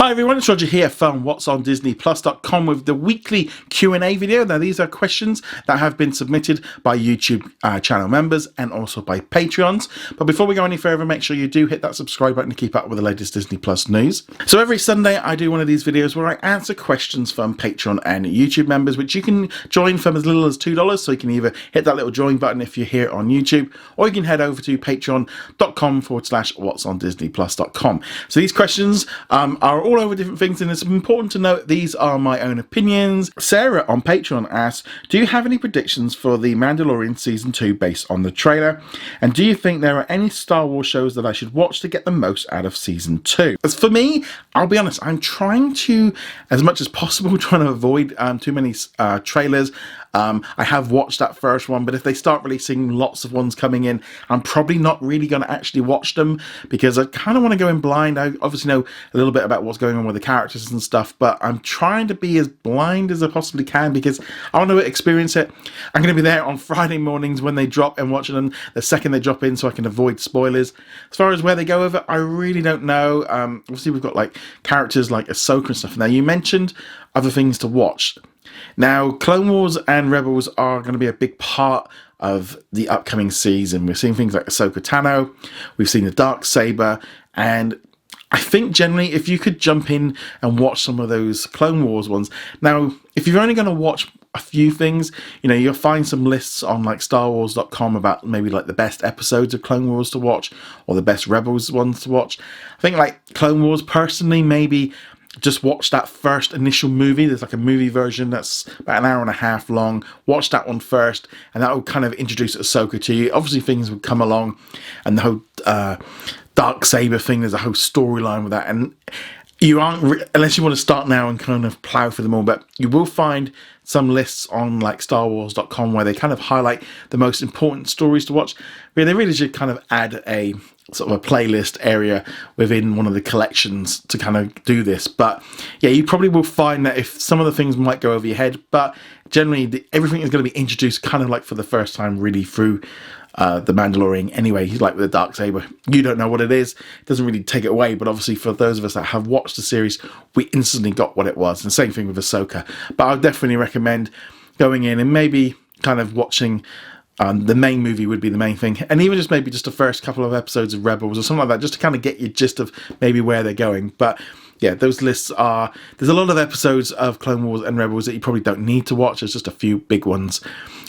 Hi everyone, it's Roger here from What's on DisneyPlus.com with the weekly Q&A video. Now these are questions that have been submitted by YouTube channel members and also by Patreons. But before we go any further, make sure you do hit that subscribe button to keep up with the latest Disney Plus news. So every Sunday I do one of these videos where I answer questions from Patreon and YouTube members, which you can join from as little as $2. So you can either hit that little join button if you're here on YouTube, or you can head over to patreon.com/whatsondisneyplus.com. So these questions are all over different things, and it's important to note these are my own opinions. Sarah on Patreon asks, do you have any predictions for the Mandalorian Season 2 based on the trailer? And do you think there are any Star Wars shows that I should watch to get the most out of Season 2? As for me, I'll be honest, I'm trying to, as much as possible, trying to avoid too many trailers. I have watched that first one, but if they start releasing lots of ones coming in, I'm probably not really going to actually watch them because I kind of want to go in blind. I obviously know a little bit about what's going on with the characters and stuff, but I'm trying to be as blind as I possibly can because I want to experience it. I'm going to be there on Friday mornings when they drop and watching them the second they drop in so I can avoid spoilers. As far as where they go with it, I really don't know. Obviously, we've got like characters like Ahsoka and stuff. Now, you mentioned other things to watch. Now, Clone Wars and Rebels are going to be a big part of the upcoming season. We've seen things like Ahsoka Tano, we've seen the Darksaber, and I think generally if you could jump in and watch some of those Clone Wars ones. Now, if you're only going to watch a few things, you know, you'll find some lists on like StarWars.com about maybe like the best episodes of Clone Wars to watch or the best Rebels ones to watch. I think like Clone Wars personally, maybe just watch that first initial movie. There's like a movie version that's about an hour and a half long. Watch that one first, and that will kind of introduce Ahsoka to you. Obviously, things would come along, and the whole Darksaber thing, there's a whole storyline with that. And you aren't, unless you want to start now and kind of plow through them all, but you will find some lists on like StarWars.com where they kind of highlight the most important stories to watch. They really should kind of add a sort of a playlist area within one of the collections to kind of do this. But yeah, you probably will find that if some of the things might go over your head, but generally everything is going to be introduced kind of like for the first time really through the Mandalorian anyway. Like with the Darksaber, you don't know what it is. It doesn't really take it away, but obviously for those of us that have watched the series, we instantly got what it was. And same thing with Ahsoka. But I would definitely recommend going in and maybe kind of watching the main movie would be the main thing, and even just maybe just the first couple of episodes of Rebels or something like that, just to kind of get your gist of maybe where they're going. But yeah, those lists are, there's a lot of episodes of Clone Wars and Rebels that you probably don't need to watch. There's just a few big ones.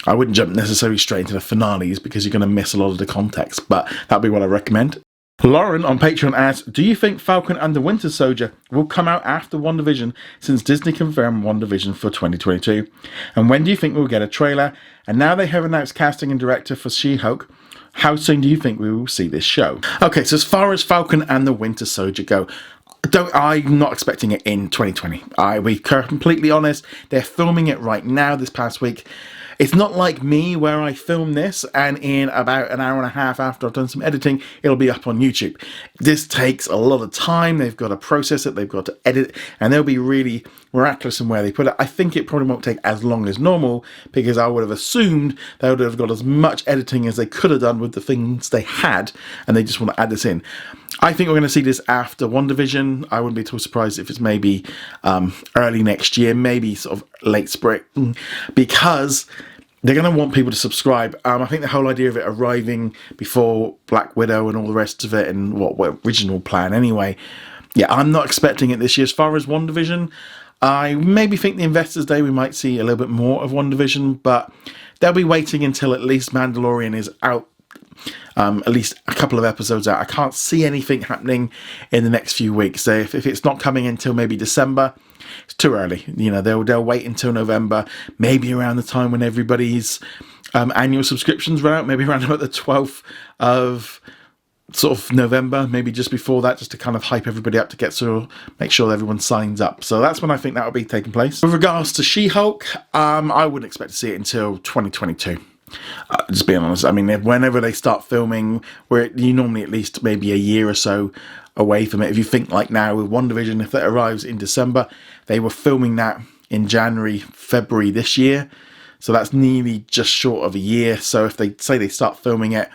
I wouldn't jump necessarily straight into the finales because you're going to miss a lot of the context, but that'd be what I recommend. Lauren on Patreon asks, do you think Falcon and the Winter Soldier will come out after WandaVision, since Disney confirmed WandaVision for 2022? And when do you think we'll get a trailer? And now they have announced casting and director for She-Hulk. How soon do you think we will see this show? Okay, so as far as Falcon and the Winter Soldier go, I'm not expecting it in 2020. I'll be completely honest. They're filming it right now this past week. It's not like me where I film this and in about an hour and a half after I've done some editing, it'll be up on YouTube. This takes a lot of time. They've got to process it, they've got to edit it, and they'll be really miraculous in where they put it. I think it probably won't take as long as normal because I would have assumed they would have got as much editing as they could have done with the things they had, and they just want to add this in. I think we're going to see this after WandaVision. I wouldn't be too surprised if it's maybe early next year, maybe sort of late spring, because they're going to want people to subscribe. I think the whole idea of it arriving before Black Widow and all the rest of it, and what original plan anyway. Yeah, I'm not expecting it this year. As far as WandaVision, I maybe think the Investors' Day we might see a little bit more of WandaVision, but they'll be waiting until at least Mandalorian is out. At least a couple of episodes out. I can't see anything happening in the next few weeks. So if it's not coming until maybe December, it's too early. You know, they'll wait until November, maybe around the time when everybody's annual subscriptions run out, maybe around about the 12th of sort of November, maybe just before that, just to kind of hype everybody up to get make sure everyone signs up. So that's when I think that will be taking place. With regards to She-Hulk, I wouldn't expect to see it until 2022. Just being honest, I mean, whenever they start filming, you normally at least maybe a year or so away from it. If you think like now with WandaVision, if that arrives in December, they were filming that in January, February this year. So that's nearly just short of a year. So if they say they start filming it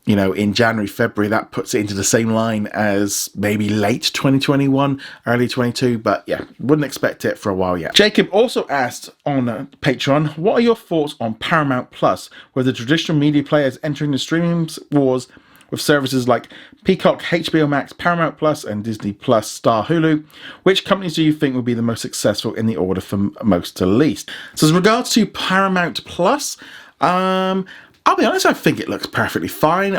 you know, in January, February, that puts it into the same line as maybe late 2021, early 22. But yeah, wouldn't expect it for a while yet. Jacob also asked on Patreon, what are your thoughts on Paramount Plus, where the traditional media players entering the streaming wars with services like Peacock, HBO Max, Paramount Plus, and Disney Plus, Star, Hulu? Which companies do you think will be the most successful in the order from most to least? So as regards to Paramount Plus, I'll be honest, I think it looks perfectly fine.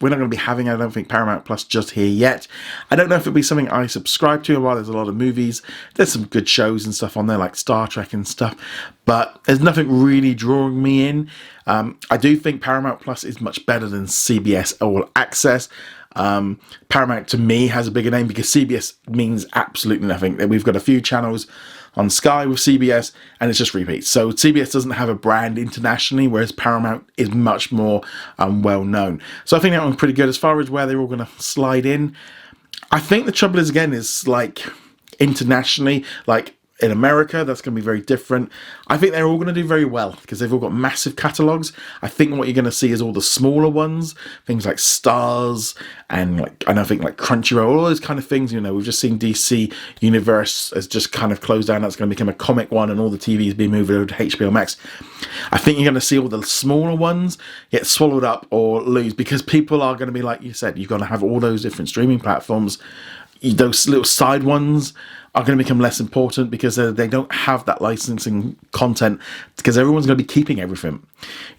We're not going to be having, I don't think, Paramount Plus just here yet. I don't know if it'll be something I subscribe to. While there's a lot of movies, there's some good shows and stuff on there, like Star Trek and stuff, but there's nothing really drawing me in. I do think Paramount Plus is much better than CBS All Access. Paramount, to me, has a bigger name because CBS means absolutely nothing. We've got a few channels on Sky with CBS, and it's just repeats. So CBS doesn't have a brand internationally, whereas Paramount is much more well known. So I think that one's pretty good. As far as where they're all going to slide in, I think the trouble is, again, is like internationally, like in America, that's going to be very different. I think they're all going to do very well because they've all got massive catalogues. I think what you're going to see is all the smaller ones, things like Stars and I think like Crunchyroll, all those kind of things. You know, we've just seen DC Universe has just kind of closed down. That's going to become a comic one, and all the TV's being moved over to HBO Max. I think you're going to see all the smaller ones get swallowed up or lose because people are going to be, like you said, you've got to have all those different streaming platforms. Those little side ones are going to become less important because they don't have that licensing content, because everyone's going to be keeping everything.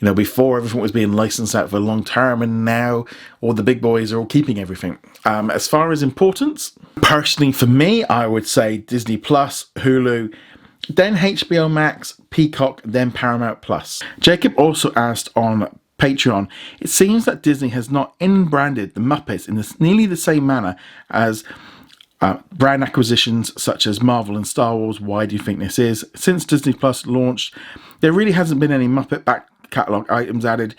You know, before everything was being licensed out for long term, and now all the big boys are all keeping everything. As far as importance, personally for me, I would say Disney Plus, Hulu, then HBO Max, Peacock, then Paramount Plus. Jacob also asked on Patreon, it seems that Disney has not in-branded the Muppets in nearly the same manner as brand acquisitions such as Marvel and Star Wars. Why do you think this is? Since Disney Plus launched, there really hasn't been any Muppet back catalogue items added.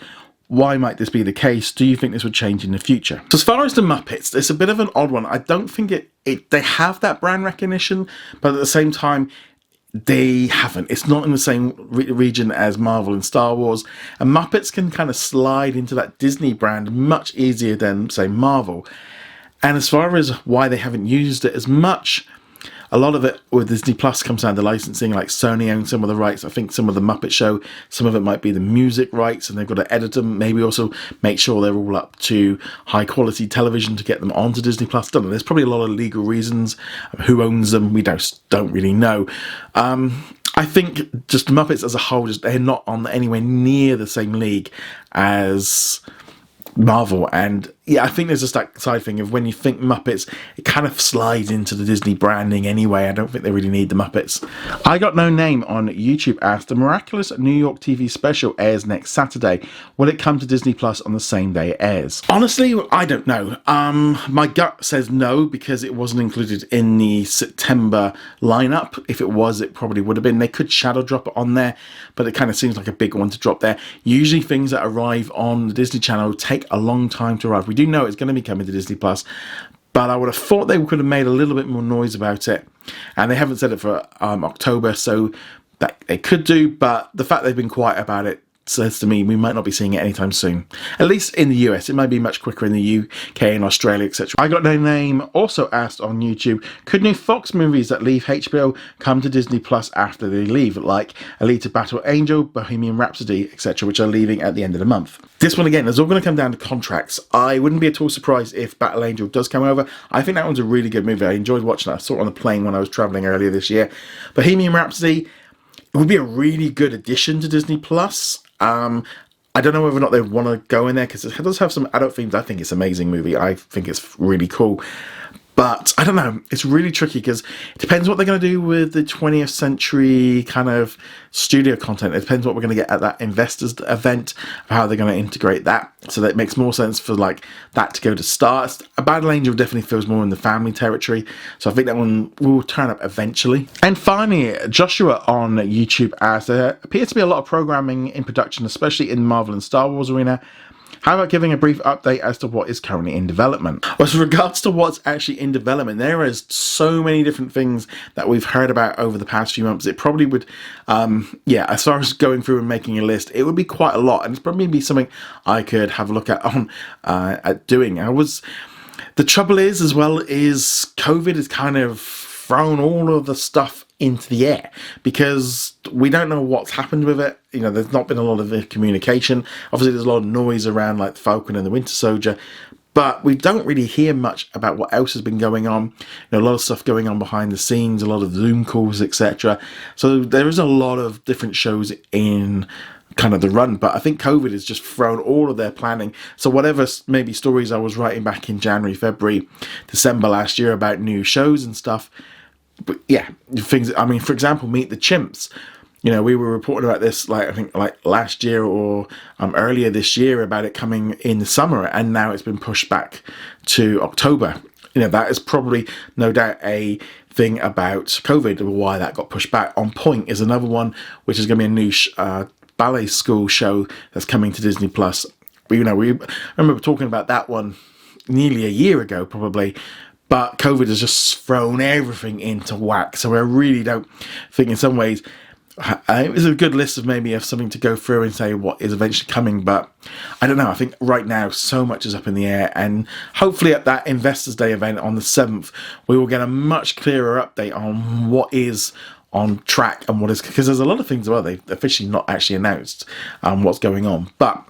Why might this be the case? Do you think this would change in the future? So as far as the Muppets, it's a bit of an odd one. I don't think they have that brand recognition, but at the same time, they haven't. It's not in the same region as Marvel and Star Wars, and Muppets can kind of slide into that Disney brand much easier than, say, Marvel. And as far as why they haven't used it as much, a lot of it with Disney Plus comes down to licensing. Like Sony owns some of the rights. I think some of the Muppet Show, some of it might be the music rights, and they've got to edit them. Maybe also make sure they're all up to high quality television to get them onto Disney Plus. Don't know. There's probably a lot of legal reasons. Who owns them? We don't really know. I think just Muppets as a whole, they're not on anywhere near the same league as Marvel. And yeah, I think there's just that side thing of when you think Muppets, it kind of slides into the Disney branding anyway. I don't think they really need the Muppets. I Got No Name on YouTube asked, the miraculous New York TV special airs next Saturday. Will it come to Disney Plus on the same day it airs? Honestly, I don't know. My gut says no, because it wasn't included in the September lineup. If it was, it probably would have been. They could shadow drop it on there, but it kind of seems like a big one to drop there. Usually things that arrive on the Disney Channel take a long time to arrive. We do know it's going to be coming to Disney Plus, but I would have thought they could have made a little bit more noise about it, and they haven't said it for October, so that they could do. But the fact they've been quiet about it says to me we might not be seeing it anytime soon, at least in the US. It might be much quicker in the UK and Australia, etc. I Got No Name also asked on YouTube, could new Fox movies that leave HBO come to Disney Plus after they leave, like Alita, Battle Angel, Bohemian Rhapsody, etc., which are leaving at the end of the month? This one, again, is all going to come down to contracts. I wouldn't be at all surprised if Battle Angel does come over. I think that one's a really good movie. I enjoyed watching it. I saw it on the plane when I was traveling earlier this year. Bohemian Rhapsody, it would be a really good addition to Disney Plus. I don't know whether or not they want to go in there, because it does have some adult themes. I think it's an amazing movie. I think it's really cool. But I don't know. It's really tricky because it depends what they're going to do with the 20th century kind of studio content. It depends what we're going to get at that investors event, how they're going to integrate that. So that it makes more sense for like that to go to Star. A Battle Angel definitely feels more in the family territory. So I think that one will turn up eventually. And finally, Joshua on YouTube asked, there appears to be a lot of programming in production, especially in Marvel and Star Wars arena. How about giving a brief update as to what is currently in development? Well, with regards to what's actually in development, there is so many different things that we've heard about over the past few months. It probably would, as far as going through and making a list, it would be quite a lot, and it's probably be something I could have a look at doing. The trouble is, as well, is COVID has kind of thrown all of the stuff into the air because we don't know what's happened with it. You know, there's not been a lot of communication. Obviously, there's a lot of noise around like the Falcon and the Winter Soldier, but we don't really hear much about what else has been going on. You know, a lot of stuff going on behind the scenes, a lot of Zoom calls, etc. So there is a lot of different shows in kind of the run, but I think COVID has just thrown all of their planning. So whatever maybe stories I was writing back in January, February, December last year about new shows and stuff, but yeah, things. I mean, for example, Meet the Chimps. You know, we were reporting about this, I think last year or earlier this year about it coming in the summer, and now it's been pushed back to October. You know, that is probably no doubt a thing about COVID, why that got pushed back. On Point is another one, which is going to be a new ballet school show that's coming to Disney Plus. We remember talking about that one nearly a year ago, probably. But COVID has just thrown everything into whack. So I really don't think in some ways it was a good list of something to go through and say what is eventually coming. But I don't know. I think right now so much is up in the air. And hopefully at that Investors Day event on the 7th, we will get a much clearer update on what is on track and what is, because there's a lot of things they've officially not actually announced what's going on, but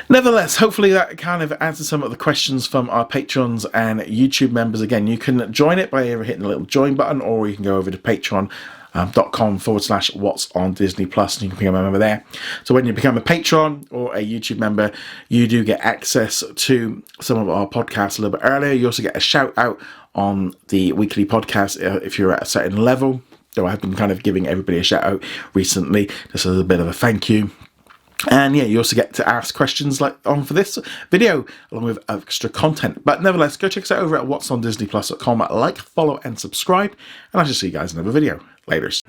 nevertheless, hopefully that kind of answers some of the questions from our patrons and YouTube members. Again, you can join it by either hitting the little join button, or you can go over to patreon.com/what's on Disney Plus, and you can become a member there. So when you become a patron or a YouTube member, you do get access to some of our podcasts a little bit earlier. You also get a shout out on the weekly podcast if you're at a certain level. So I've been kind of giving everybody a shout out recently, just as a bit of a thank you. And yeah, you also get to ask questions like on for this video, along with extra content. But nevertheless, go check us out over at whatsondisneyplus.com. Like, follow, and subscribe. And I shall see you guys in another video. Laters.